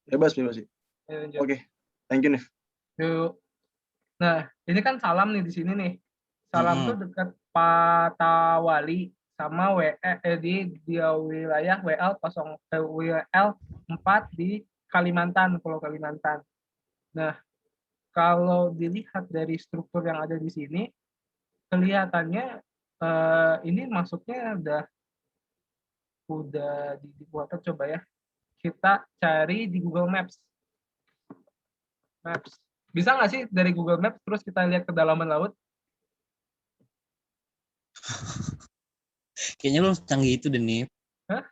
Bebas bebas sih. Ayo lanjut. Oke, thank you nih. Yuk. Nah, ini kan Salam nih di sini nih. Salam tuh Mhm, dekat Patawali sama di wilayah WL 4 di Kalimantan, Pulau Kalimantan. Nah, kalau dilihat dari struktur yang ada di sini, kelihatannya ini masuknya udah dibuat. Coba ya. Kita cari di Google Maps. Maps. Bisa nggak sih dari Google Maps terus kita lihat kedalaman laut? kayaknya belum secanggih itu deh, Nip. Hah?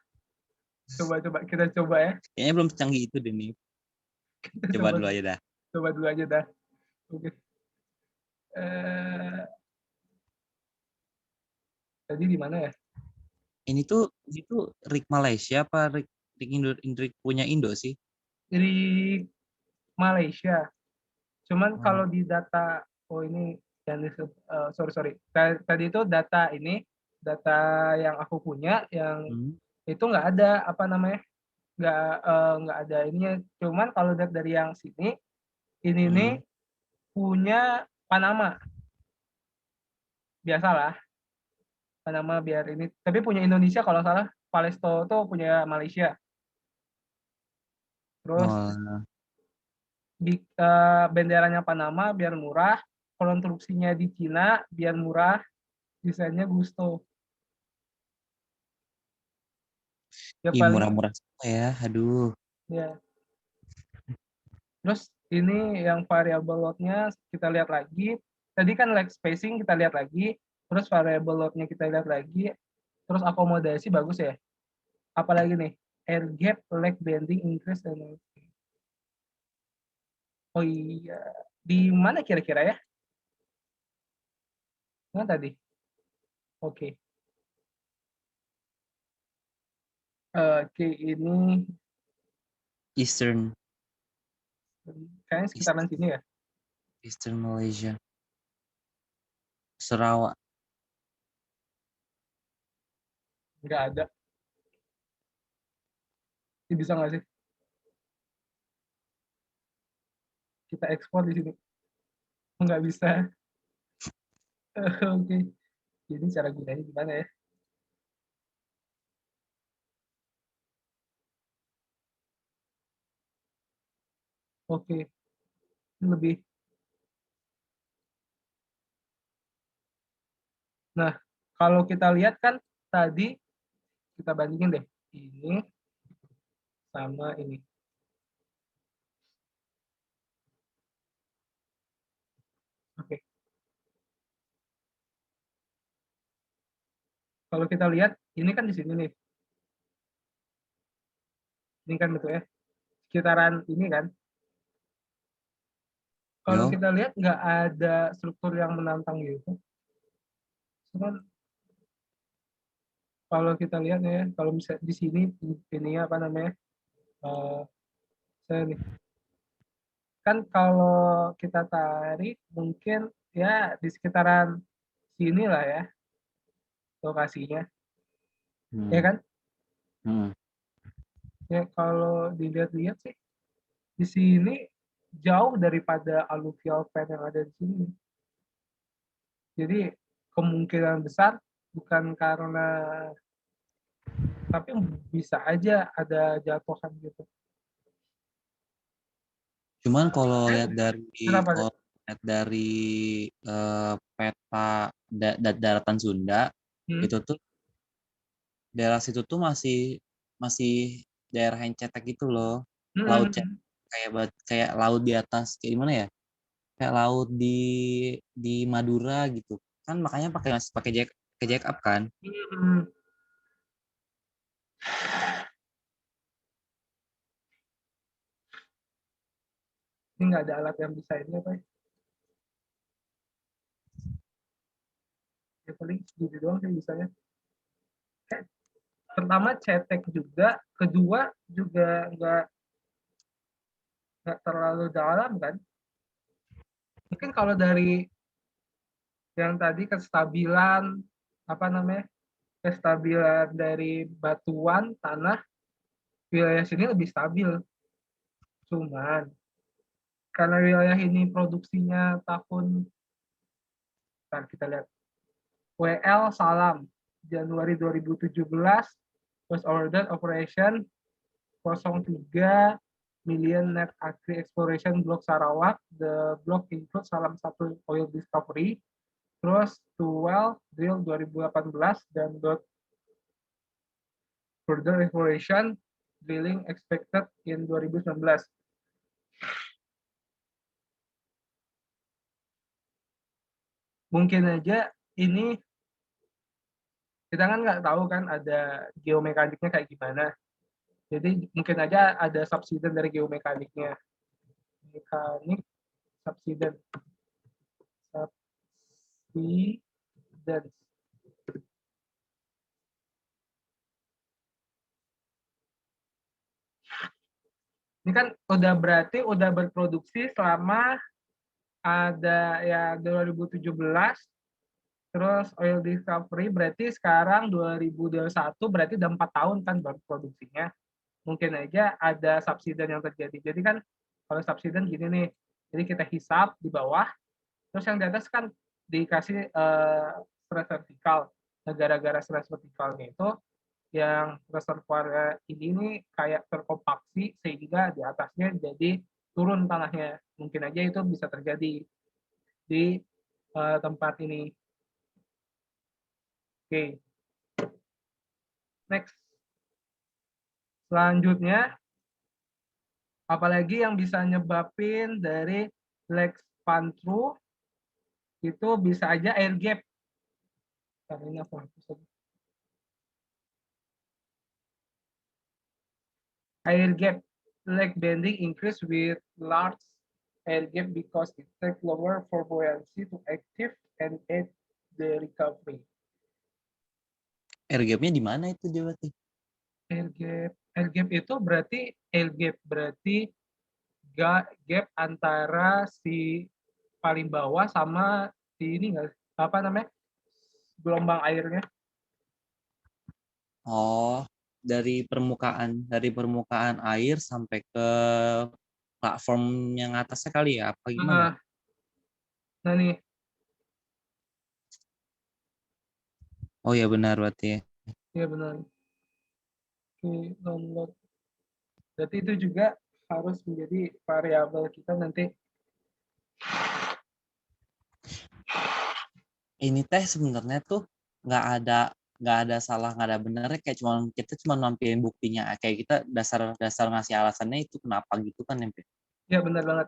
Coba kita coba ya. Kayaknya belum secanggih itu deh, Nip. Kita Coba coba dulu aja dah. coba dulu aja dah. Oke. Eh, tadi di mana ya? Ini tuh Rick Malaysia apa Rick punya Indo sih? Di Malaysia. Cuman Oh. kalau di data, oh ini sorry. Tadi itu data yang aku punya, yang Hmm. itu nggak ada apa namanya, nggak ada ininya. Cuman kalau dari yang sini, ini nih Hmm. punya Panama, biasalah Panama biar ini. Tapi punya Indonesia kalau salah, Palesto tuh punya Malaysia. Terus Oh, benderanya Panama biar murah, konstruksinya di Cina biar murah, desainnya Gusto. Ya ih paling murah-murah semua ya. Aduh. ya. Terus ini yang variable load-nya kita lihat lagi. Tadi kan leg spacing kita lihat lagi, terus variable load-nya kita lihat lagi, terus akomodasi bagus ya. Apalagi nih, air gap, leg bending, increase, dan oh iya, di mana kira-kira ya? Mana tadi? Oke, oke ini Eastern kayaknya sekitaran East- sini ya. Eastern Malaysia. Sarawak. Nggak ada. Ini bisa nggak sih kita ekspor di sini? Nggak bisa. Oke, jadi cara gunanya gimana ya? Oke, lebih. Nah, kalau kita lihat kan tadi kita bandingin deh ini sama ini. Oke, kalau kita lihat ini kan di sini nih, ini kan betul ya, sekitaran ini kan. Kalau Yo. kita lihat nggak ada struktur yang menantang gitu. Cuman kalau kita lihat ya, kalau bisa di sini ini apa namanya? eh, saya nih kan kalau kita tarik mungkin ya di sekitaran sini lah ya lokasinya, ya Hmm. kan? Hmm. Ya kalau dilihat-lihat sih di sini jauh daripada alluvial fan yang ada di sini. Jadi kemungkinan besar bukan karena, tapi bisa aja ada jatuhan gitu. Cuman kalau Eh, lihat dari kenapa? kalau lihat dari peta daratan Sunda Hmm? itu tuh daerah situ tuh masih masih daerah yang cetek gitu loh. Laut cetek Hmm. kayak laut di atas kayak gimana ya? Kayak laut di Madura gitu. Kan makanya masih pakai jack up kan? Hmm. Ini nggak ada alat yang bisa ini apa ya? Ya paling gitu doang sih bisanya. Pertama cetek juga, kedua juga nggak terlalu dalam kan. Mungkin kalau dari yang tadi kestabilan apa namanya, kestabilan dari batuan tanah, wilayah sini lebih stabil. Cuman karena wilayah ini produksinya tahun, ntar kita lihat, WL Salam Januari 2017 was ordered operation 03 million net acre exploration block Sarawak. The block includes Salam 1 oil discovery, terus 12 drill 2018 dan further exploration drilling expected in 2019. Mungkin aja ini kita kan nggak tahu kan ada geomekaniknya kayak gimana. Jadi mungkin aja ada subsiden dari geomekaniknya. Mekanik subsiden. Subsiden. Ini kan udah berarti udah berproduksi selama ada ya 2017, terus oil discovery berarti sekarang 2021, berarti udah 4 tahun kan baru produksinya. Mungkin aja ada subsiden yang terjadi. Jadi kan kalau subsiden gini nih, jadi kita hisap di bawah, terus yang di atas kan dikasih stress vertikal. Nah, gara-gara stress vertikalnya itu yang reservoir ini nih kayak terkompaksi sehingga di atasnya jadi turun tanahnya. Mungkin aja itu bisa terjadi di tempat ini. Oke. Next. Selanjutnya, apalagi yang bisa nyebabin dari leg span through itu bisa aja air gap. Air gap, leg bending increase with large air gap because it takes lower for buoyancy to active and aid the recovery. Air gap-nya di mana itu dia berarti? Air gap itu berarti gap antara si paling bawah sama si ini nggak, apa namanya, gelombang airnya. Oh, dari permukaan air sampai ke platform yang atasnya kali ya? Apa gimana? Nah nih, Oh ya benar berarti ya. ya benar. Oke, download. Berarti itu juga harus menjadi variabel kita nanti. Ini teh sebenarnya tuh nggak ada salah, nggak ada benernya, kayak kita cuma nampilin buktinya, kayak kita dasar ngasih alasannya itu kenapa gitu kan ya. Ya benar banget.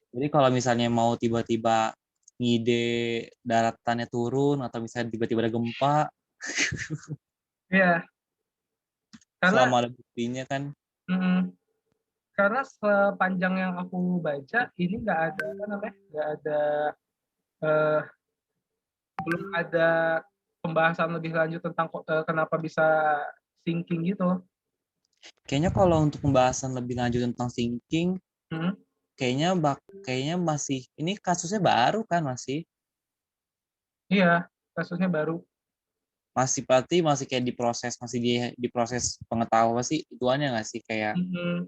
Jadi kalau misalnya mau tiba-tiba ngide daratannya turun atau misalnya tiba-tiba ada gempa, Iya, karena selama ada buktinya kan. karena sepanjang yang aku baca ini nggak ada apa namanya, nggak ada eh, belum ada pembahasan lebih lanjut tentang kenapa bisa sinking gitu. Kayaknya kalau untuk pembahasan lebih lanjut tentang sinking, Hmm. kayaknya masih ini kasusnya baru kan, Iya, kasusnya baru. berarti masih kayak diproses, masih diproses pengetahuan sih ituannya nggak sih, kayak Hmm.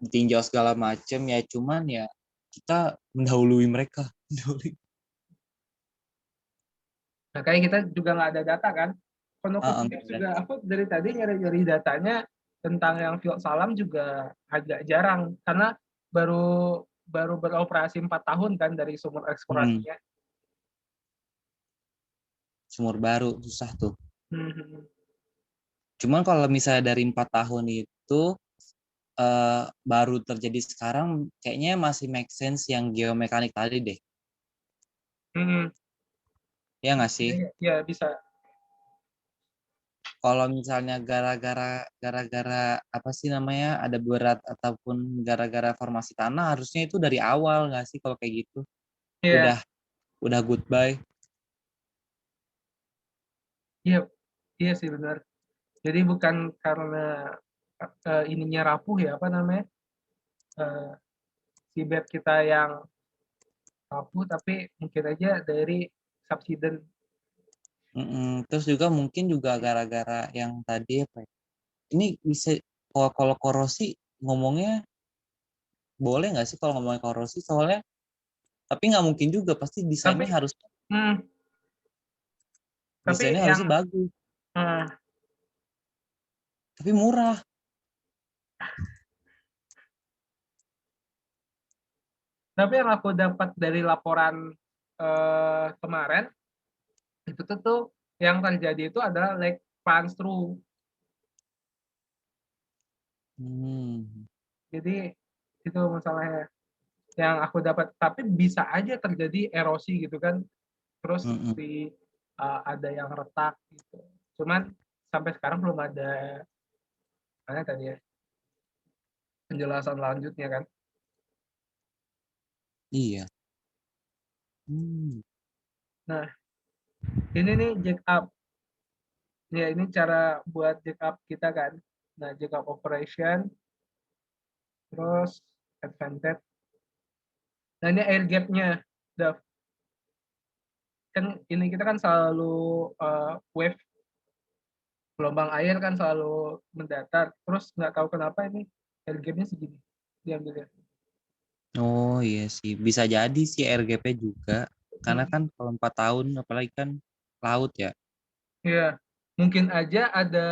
ditinjau segala macam ya, cuman ya kita mendahului mereka. Nah, kayak kita juga nggak ada data kan. Konoko Nggak ada. juga aku dari tadi nyari-nyari datanya tentang yang Field Salam juga agak jarang karena baru baru beroperasi 4 tahun kan dari sumur eksplorasinya. Sumur baru susah tuh. Hmm. Cuman kalau misalnya dari 4 tahun itu baru terjadi sekarang, kayaknya masih make sense yang geomekanik tadi deh. Hmm. Ya nggak sih? Ya bisa. Kalau misalnya gara-gara apa sih namanya, ada berat ataupun gara-gara formasi tanah, harusnya itu dari awal nggak sih kalau kayak gitu? Iya, Udah goodbye. iya, iya sih benar. Jadi bukan karena ininya rapuh ya, apa namanya, uh, si bed kita yang rapuh, tapi mungkin aja dari subsiden. Terus juga mungkin juga gara-gara yang tadi apa ya? Ini bisa, kalau korosi ngomongnya boleh nggak sih kalau ngomongin korosi? Soalnya, tapi nggak mungkin juga. Pasti Tapi hmm, tapi desainnya yang harusnya bagus. eh, Tapi murah. tapi yang aku dapat dari laporan kemarin itu tuh yang terjadi itu adalah like plans through. Hmm. Jadi itu masalahnya yang aku dapat. Tapi bisa aja terjadi erosi gitu kan. Terus Mm-mm. ada yang retak gitu. Cuman sampai sekarang belum ada mana tadi ya penjelasan lanjutnya kan. Iya. Hmm. Nah, ini nih jack up. Ya, ini cara buat jack up kita kan. Nah, jack up operation, terus advantage. Nah, ini air gap-nya. Dav. Kan ini kita kan selalu wave gelombang air kan selalu mendatar. Terus nggak tahu kenapa ini air gap-nya segini. Diambilnya. Oh iya sih. Bisa jadi sih RGP juga. Karena Hmm. kan kalau 4 tahun, apalagi kan laut ya. Iya, mungkin aja ada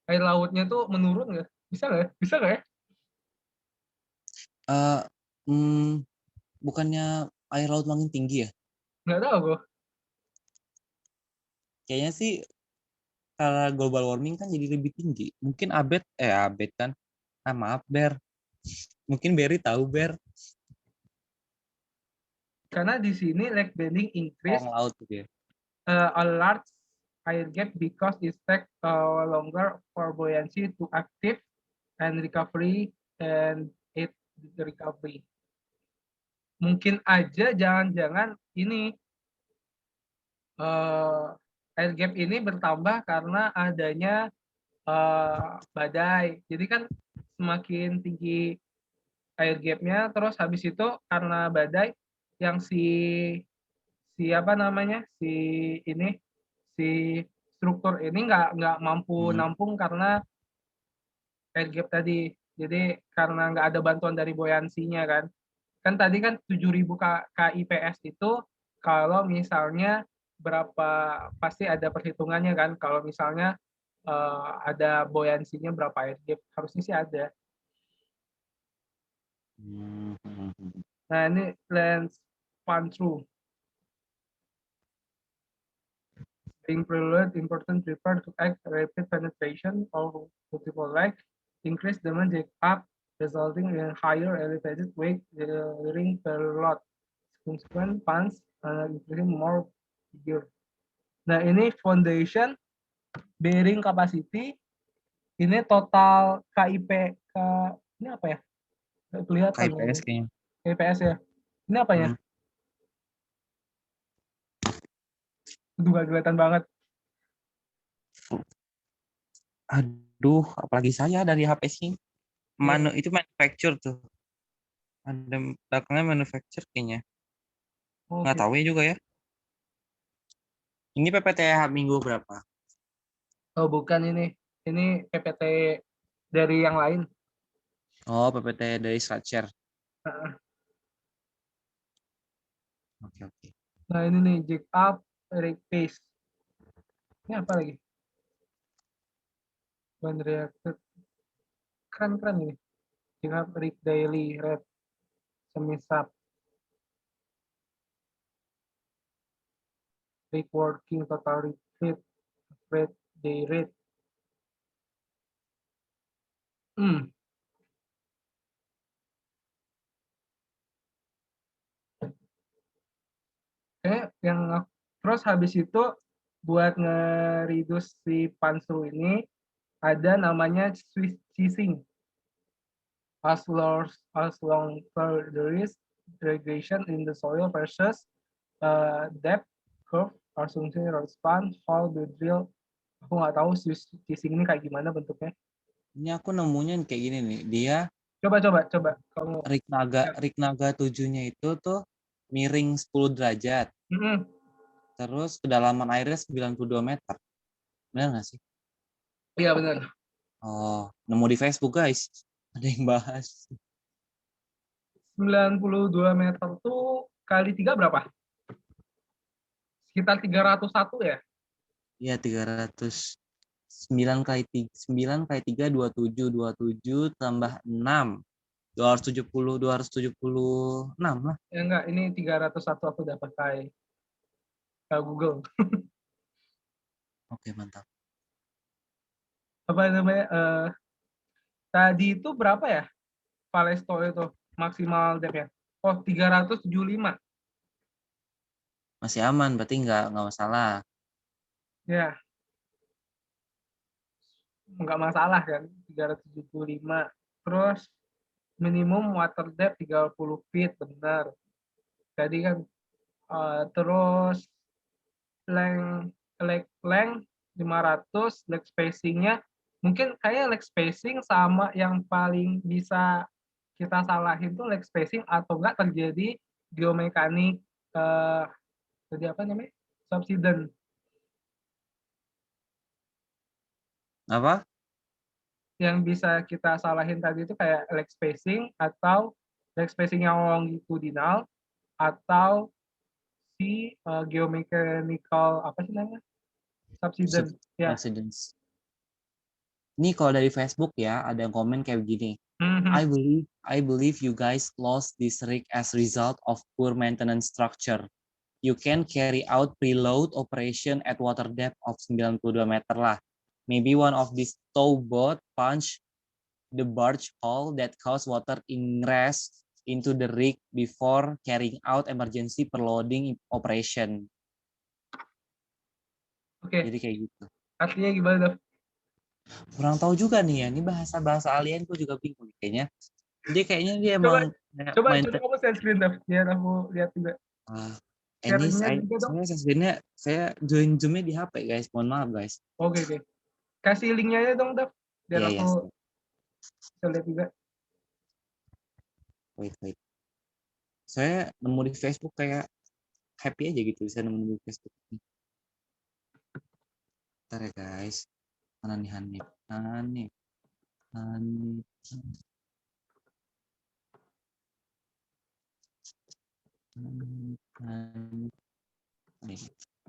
air lautnya tuh menurun nggak? Bisa nggak? Bisa nggak ya? Eh, hmm, bukannya air laut makin tinggi ya? Nggak tahu gue. Kayaknya sih karena global warming kan jadi lebih tinggi. Mungkin Abed kan. Ah, maaf Ber. Mungkin Berry tahu Ber. Karena di sini lake bending increase Orang laut gitu ya. a large air gap because it takes longer for buoyancy to active and recovery and it the recovery. Mungkin aja jangan-jangan ini air gap ini bertambah karena adanya badai. Jadi kan semakin tinggi air gapnya, terus habis itu karena badai yang si apa namanya ini si struktur ini nggak mampu Hmm. nampung karena air gap tadi. Jadi karena nggak ada bantuan dari buoyansinya kan. Kan tadi kan 7.000 KIPS itu kalau misalnya berapa pasti ada perhitungannya kan. Kalau misalnya ada buoyansinya berapa air gap harusnya sih ada. Hmm. Nah ini lens pan through. Being prelude important prefer to act rapid penetration of multiple legs, increase demand jack up, resulting in higher elevated weight during per lot. Consequent funds increasing more figure. Nah ini foundation bearing capacity, ini total KIP ini apa ya? Kelihatan KIPS ini. kayaknya. KIPS ya. Ini apanya? Hmm. Itu gak kelihatan banget. Aduh, apalagi saya dari HP sih. Ya. Itu manufacture tuh. Ada belakangnya manufacture kayaknya. Nggak Oke. tahu ya juga ya. Ini PPTH minggu berapa? Oh bukan ini. Ini PPT dari yang lain. Oh, PPT dari Structure. Nah, Oke, oke. nah ini nih jack up, rate pace. Ini apa lagi? One reacted. Keren ini. Jack up, rate daily, rate semi sub, rate working, total retreat, rate day rate. Hmm. Yang terus habis itu buat nge-reduce si pansu ini ada namanya Swiss cheesing. As long there is degradation in the soil versus depth curve assumption response hole the drill. Aku nggak tahu Swiss cheesing ini kayak gimana bentuknya. Ini aku nemunya kayak gini nih. Dia Coba kamu lihat. rig naga 7-nya itu tuh miring 10 derajat. Mm-mm. Terus kedalaman airnya 92 meter. Benar nggak sih? Iya benar. Oh, nemu di Facebook guys. Ada yang bahas. 92 meter tuh kali 3 berapa? Sekitar 301 ya? Iya 300. 9 kali 3 27 tambah 6 276 lah. Ya enggak, ini 301 aku udah pakai Google. Oke, mantap. Apa namanya? Tadi itu berapa ya? Palesto itu maksimal depth-nya. Oh, 375. Masih aman, berarti nggak masalah. Ya, nggak masalah kan, 375. Terus minimum water depth 30 feet, benar. Jadi kan terus length 500, leg spacing-nya mungkin kayak leg spacing sama yang paling bisa kita salahin tuh leg spacing atau enggak terjadi geomekanik jadi apa namanya? Subsidence. Apa? Yang bisa kita salahin tadi itu kayak leg spacing atau leg spacing yang longitudinal atau si geomechanical apa sih namanya? Subsidence. Ya. Subsidence. Ini kalau dari Facebook ya, ada yang komen kayak begini. Mm-hmm. I believe you guys lost this rig as result of poor maintenance structure. You can carry out preload operation at water depth of 92 meter lah. Maybe one of these towboat punch the barge hole that cause water ingress into the rig before carrying out emergency preloading operation. Oke. Jadi kayak gitu. Artinya gimana, Dav? Kurang tahu juga nih ya, ini bahasa alien gue juga bingung kayaknya. Dia kayaknya dia Coba emang coba main kamu share screen, Dav, biar aku lihat juga. ini Share-nya juga dong. saya join Zoom-nya di HP guys, mohon maaf guys. Oke. Kasih linknya aja dong, Dav, biar Iya, aku bisa lihat juga. Wait. Saya nemu di Facebook kayak happy aja gitu, saya nemu di Facebook. Bentar ya guys. Mana nih Hanif?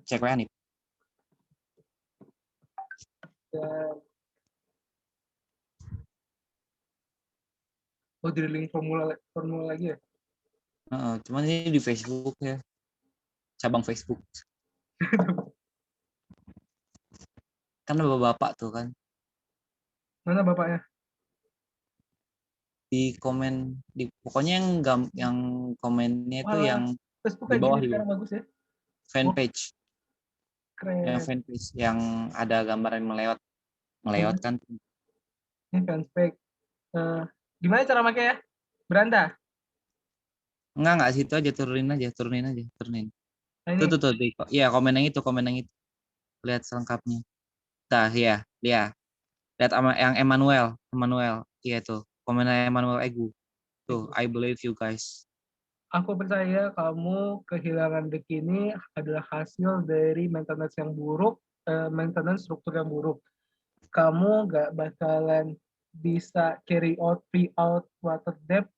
Cek ya nih. Oh, di link formula lagi ya? Cuman ini di Facebook ya. Cabang Facebook. Kan ada bapak tuh kan. Mana bapaknya? Di komen pokoknya yang komennya itu yang Facebook di kayak bawah gini sekarang bagus ya. fanpage. Keren. Fanpage yang ada gambar yang melewat kan. Ini fanpage. Gimana cara pakai ya? Beranda? Enggak situ aja, turunin. Nah, ini. Tuh. Iya, komen yang itu. Lihat selengkapnya. Tah, ya. Lihat yang Emmanuel. Iya tuh. Komennya Emmanuel Egu. Tuh, I believe you guys. Aku percaya kamu kehilangan deck ini adalah hasil dari maintenance yang buruk, maintenance struktur yang buruk. Kamu gak bakalan bisa carry out pre-out water depth.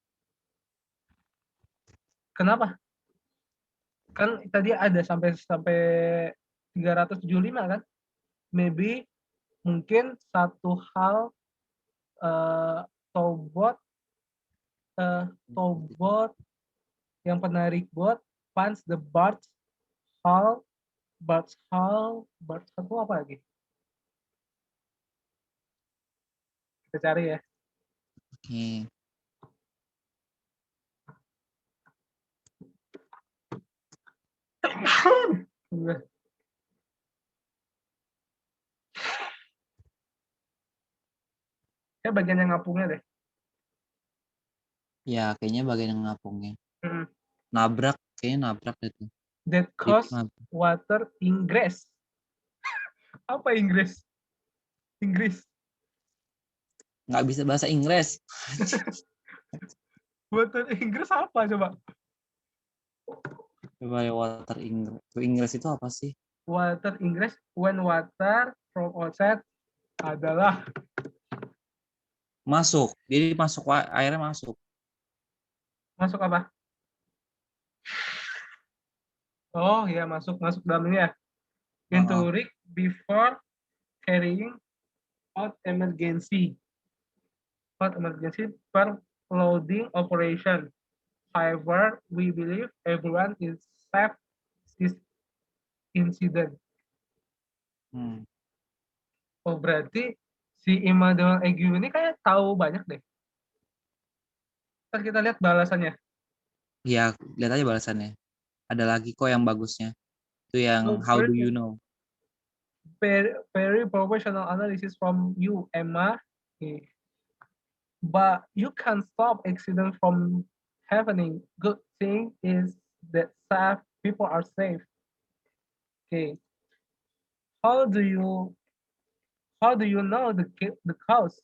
Kenapa? Kan tadi ada sampai 375 kan? Maybe mungkin satu hal towboat yang penarik bot punch the barge hull itu apa lagi? Kita cari ya. Oke. Kayak bagian yang ngapungnya deh. Ya, kayaknya bagian yang ngapungnya. Nabrak itu. That cause water ingress. Apa Inggris? Nggak bisa bahasa Inggris. Water ingress apa coba? Coba water ingress. Ingress itu apa sih? Water ingress when water from outside adalah masuk. Jadi airnya masuk. Masuk apa? Oh ya, masuk dalam ini ya. Into rig before carrying out emergency per loading operation. However, we believe everyone is safe this incident. Oh, berarti si Immanuel Egu ini kayak tahu banyak deh. Ntar kita lihat balasannya. Ya, lihat aja balasannya. Ada lagi kok yang bagusnya. Itu yang how do you know? Very professional analysis from you, Emma. Okay. But you can stop accident from happening. Good thing is that safe people are safe. Okay. How do you know the cause?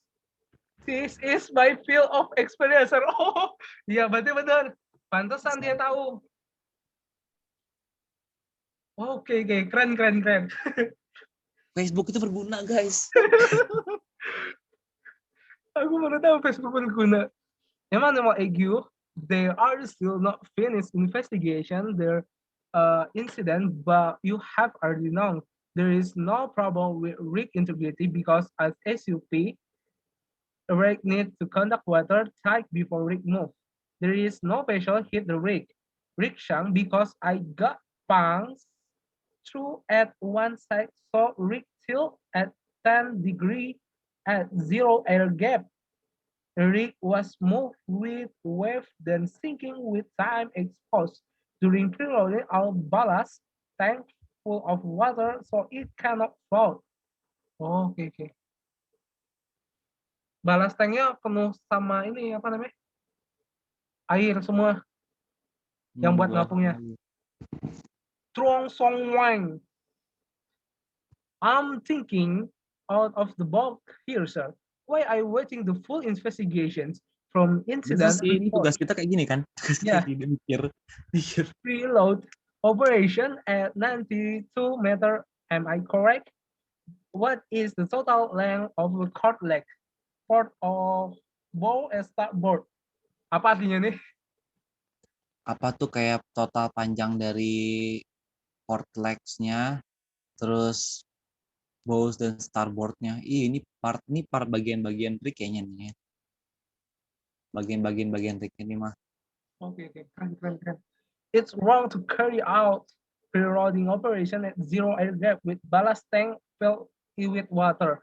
This is my field of experience. Oh, iya berarti benar. Pantesan dia tahu. Oke, keren. Facebook itu berguna, guys. Aku baru tahu Facebook berguna. Emmanuel Ague, they are still not finished investigation their incident, but you have already known there is no problem with rig integrity because as SUP, rig needs to conduct water check before rig move. There is no pressure hit the rig. Rig shank because I got punched through at one side, so rig tilt at 10 degree at zero air gap. The rig was moved with wave then sinking with time exposed. During preloading, our ballast tank full of water so it cannot float. Oh, oke. Ballast tanknya penuh sama ini apa namanya? Air semua yang buat ngapungnya. Trong Song Wang. I'm thinking out of the box here, sir. Why are you waiting the full investigations from incident? Ini tugas kita kayak gini kan? Yeah. Mikir. Preload operation at 92 meter. Am I correct? What is the total length of the cord leg? Port of bow and starboard. Apa artinya nih? Apa tuh kayak total panjang dari port legs-nya, terus bows dan starboard-nya. Ini part bagian-bagian trik kayaknya nih. Bagian trik ini mah. Oke, keren. It's wrong to carry out preloading operation at zero air gap with ballast tank filled with water.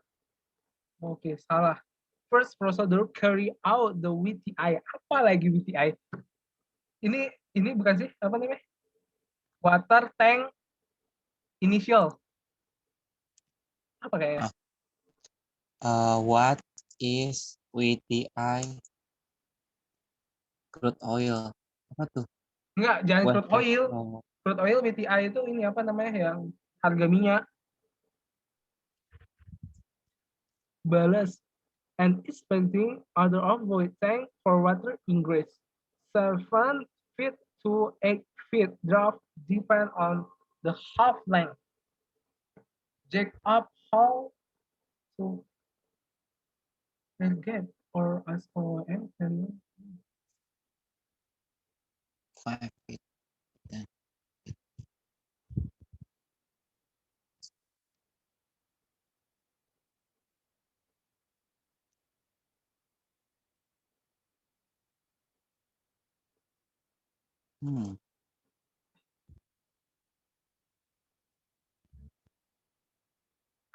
Oke, salah. First procedure carry out the WTI. Apa lagi WTI? Ini bukan sih, apa namanya? Water tank initial. Apa kayaknya? What is WTI? Crude oil. Apa tuh? Enggak, jangan crude oil. Crude oil WTI itu ini apa namanya yang harga minyak. Ballast and expanding other avoid tank for water ingress. 7 feet to 8 feet draft depend on the half length. Jack up how to get or SOM and 5 feet.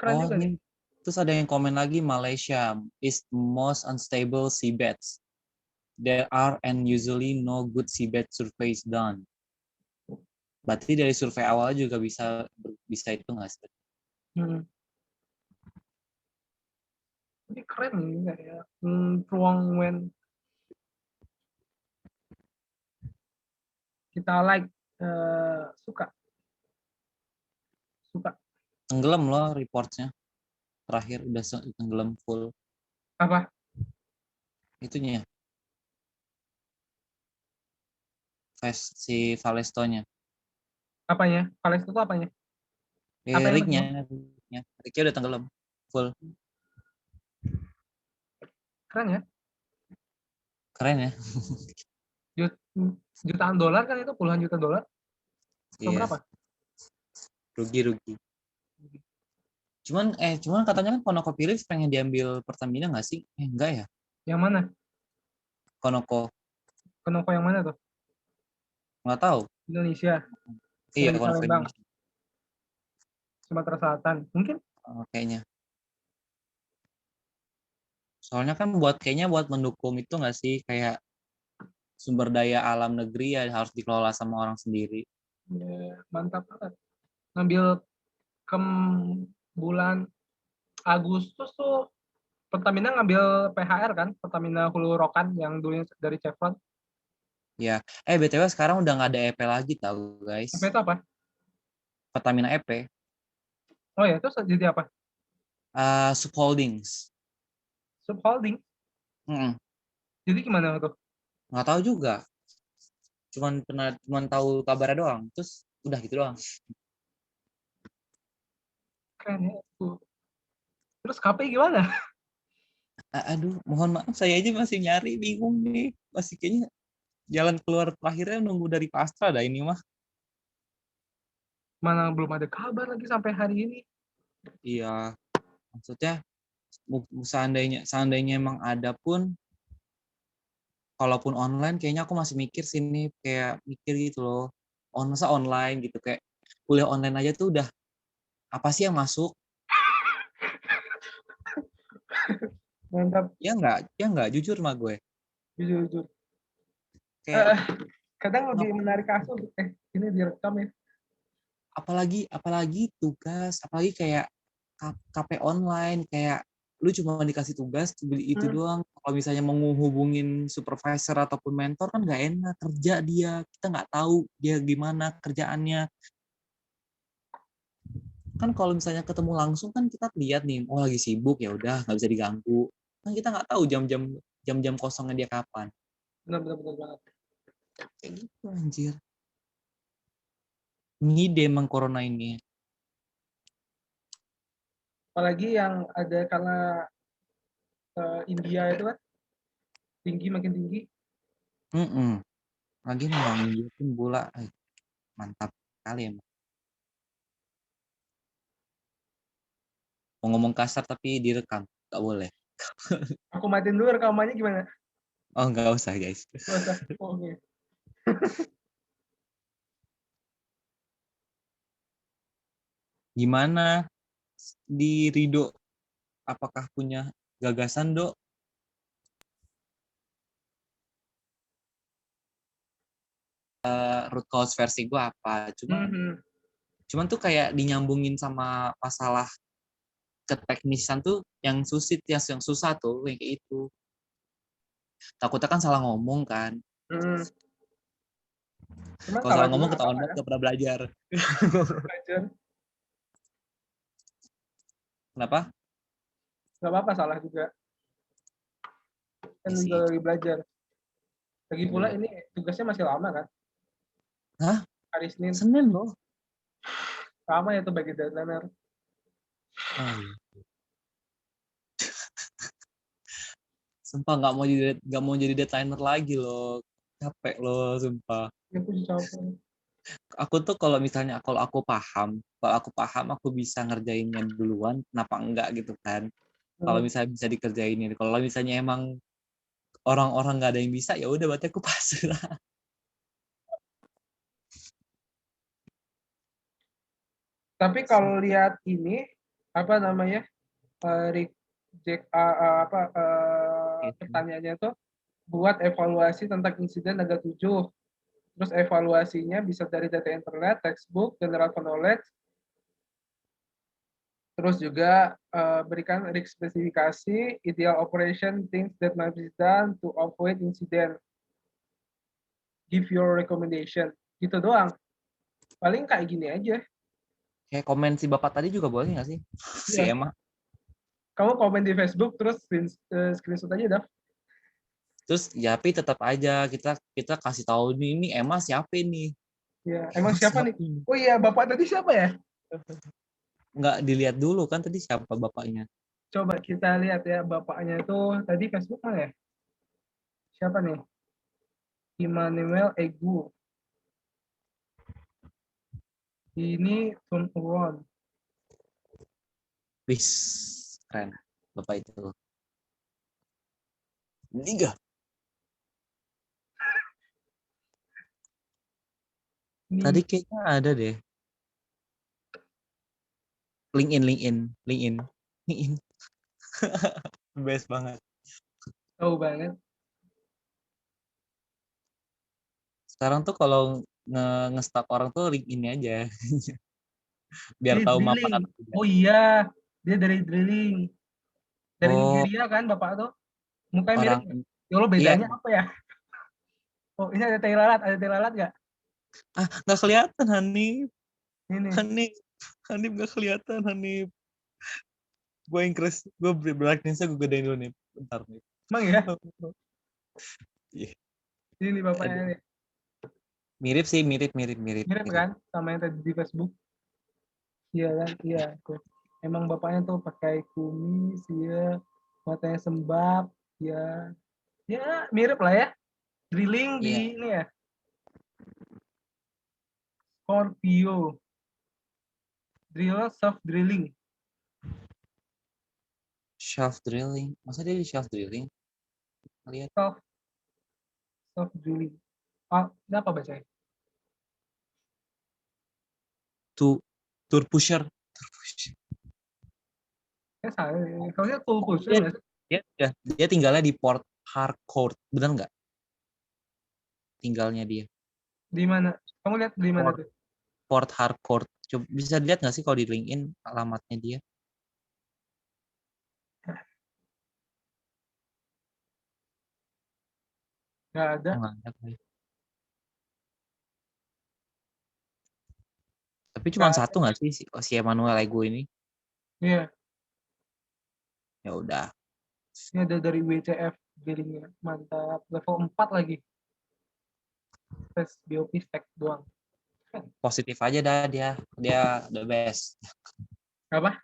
keren juga nih. Terus ada yang komen lagi, Malaysia is the most unstable seabeds. There are and usually no good seabed surveys done. Berarti dari survei awal juga bisa itu nggak sih? Ini keren nih kayak ruang when kita like suka. Tenggelam loh reportnya. Terakhir udah tenggelam full. Apa? Itunya. Si Valesto-nya. Apanya? Valesto itu apanya? Rignya udah tenggelam full. Keren ya? Keren ya. Jutaan dolar kan itu, puluhan juta dolar atau Iya, berapa? rugi. Cuman katanya kan ConocoPhillips pengen diambil Pertamina nggak sih? Enggak ya. Yang mana? Conoco Kenoko yang mana tuh? nggak tahu. Indonesia, Iya, yang di Conoco Palembang, Indonesia. Sumatera Selatan. Mungkin Kayaknya. Soalnya kan kayaknya buat mendukung itu nggak sih, kayak sumber daya alam negeri ya harus dikelola sama orang sendiri. ya, mantap banget. Ngambil kem bulan Agustus tuh Pertamina ngambil PHR kan, Pertamina Hulu Rokan yang dulunya dari Chevron. Ya, BTW sekarang udah nggak ada EP lagi tahu guys. Apa itu apa? Pertamina EP, Oh ya, itu jadi apa? Subholdings. Subholding. Mm-mm. Jadi gimana tuh? Nggak tahu juga. Cuman tahu kabarnya doang. Terus udah gitu doang. Keren ya. Terus KPI gimana? Aduh, mohon maaf saya aja masih nyari, bingung nih. Masih kayaknya jalan keluar terakhirnya nunggu dari Pastra dah ini mah. Mana belum ada kabar lagi sampai hari ini. Iya, maksudnya seandainya emang ada pun, kalaupun online kayaknya aku masih mikir sini, kayak mikir gitu loh. Masa online gitu, kayak kuliah online aja tuh udah apa sih yang masuk? Mantap, Ya nggak jujur mah gue. jujur jujur. Kayak Eh, kadang lebih ngap- menarik kasus. Ini direkam ya. apalagi tugas, apalagi kayak KP online, kayak lu cuma dikasih tugas beli itu Hmm, doang. Kalau misalnya mau ngehubungin supervisor ataupun mentor kan nggak enak, kerja dia, kita nggak tahu dia gimana kerjaannya. Kan kalau misalnya ketemu langsung kan kita lihat nih, oh lagi sibuk ya udah nggak bisa diganggu. Kan kita nggak tahu jam-jam kosongnya dia kapan. benar benar banget. Kayak gitu anjir. Ngide emang corona ini. Apalagi yang ada karena India itu kan tinggi makin tinggi. Mm-mm. Lagi nih orang India pun bola, mantap kali emang. Mau ngomong kasar tapi direkam, nggak boleh. Aku matiin dulu rekamannya gimana? Oh nggak usah guys. Nggak usah. Oh, oke. Gimana di Rido? Apakah punya gagasan dok? Root cause versi gue apa? Mhm. Cuman tuh kayak dinyambungin sama masalah keteknisan tuh yang yang susah tuh yang kayak itu. Takutnya kan salah ngomong kan. Hmm. Cuman Kalau salah salah juga ngomong nggak ketahuan apa-apa banget ya. gak pernah belajar. Belajar. Kenapa? Nggak apa-apa salah juga. Kan Ya juga sih. lagi belajar. Lagi pula Iya. ini tugasnya masih lama kan. Hah? Hari Senin. Senin loh. Lama ya tuh bagi deadline. Oh iya. Sumpah nggak mau jadi deadliner lagi loh. Capek loh, sumpah. Ya aku capek. Aku tuh kalau aku paham aku bisa ngerjainnya duluan, kenapa enggak gitu kan. Kalau Hmm. misalnya bisa dikerjain ini, kalau misalnya emang orang-orang nggak ada yang bisa ya udah berarti aku pasrah. Tapi kalau lihat ini apa namanya reject apa Gitu. pertanyaannya tuh buat evaluasi tentang insiden Naga 7. Terus evaluasinya bisa dari data internet, textbook, general knowledge, terus juga berikan risk spesifikasi, ideal operation, things that might be done to avoid incident, give your recommendation. Gitu doang. Paling kayak gini aja. Kayak komen si bapak tadi juga boleh nggak sih? Si Iya. Emma. Kamu komen di Facebook terus screenshot aja dah. Terus ya tapi tetap aja kita kasih tahu nih ini Emma siapa nih? Ya, emang Emma siapa siapa nih? ini? Oh iya, Bapak tadi siapa ya? Nggak dilihat dulu kan tadi siapa bapaknya? Coba kita lihat ya, bapaknya itu tadi Facebook mana ya? Siapa nih? Emmanuel Egu. Ini Sun Won. Wis, keren. Bapak itu. Liga. Ini Tadi kayaknya ada deh. LinkedIn. Best banget. tahu banget. Sekarang tuh kalau nge-stalk orang tuh link ini aja. Biar Ini tahu mapan drilling. atau tidak. Oh iya, dia dari drilling. Dari Oh, Nigeria kan bapak tuh. Mukanya mirip orang nggak? Ya Allah, iya. bedanya apa ya? Oh, ini ada tai lalat nggak? Nggak kelihatan Hanif. Ini. Hanif nggak kelihatan Hanif. Gue Inggris, gue brightness-nya gue gedein dulu nih. Bentar nih. Emang ya? Iya. Ini nih bapaknya Aduh. nih. Mirip sih, mirip. Mirip kan sama yang tadi di Facebook? Iya kan? Iya. Tuh. Emang bapaknya tuh pakai kumis, ya, matanya sembab, ya, ya mirip lah ya. Drilling di Iya, ini ya, Scorpio. Driller self drilling. shaft drilling. Masa dia di shaft drilling? Lihat. Self self drilling. Ah, ini apa bacanya? Tour pusher. Salah. Kalau tool Oh, pusher dia, nggak sih? dia tinggalnya di Port Harcourt. Benar nggak? Tinggalnya dia. Di mana? Kamu lihat di mana Port, tuh? Port Harcourt. Coba bisa dilihat nggak sih kalau di LinkedIn alamatnya dia? Nggak ada. Oh, nggak ada kali. Tapi cuma Nggak ada. satu nggak sih si Emmanuel Ego ini? Iya, Ya udah. ini ada dari WCF drillingnya. Mantap. Level 4 lagi. Tes biopistek doang. Positif aja dah dia. Dia the best. Apa?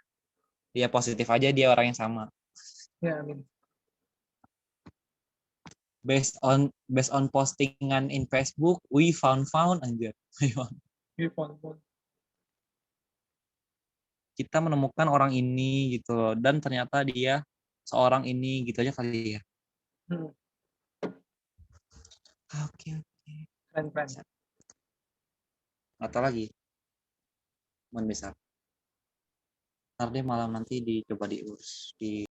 Dia positif aja, dia orang yang sama. Ya, amin. Based on postingan in Facebook, we found anjir. Ini phone. Kita menemukan orang ini gitu loh, dan ternyata dia seorang ini gitu aja kali ya. Hmm, Oke. keren. Atau lagi, bisa. Ntar deh malam nanti dicoba diurus di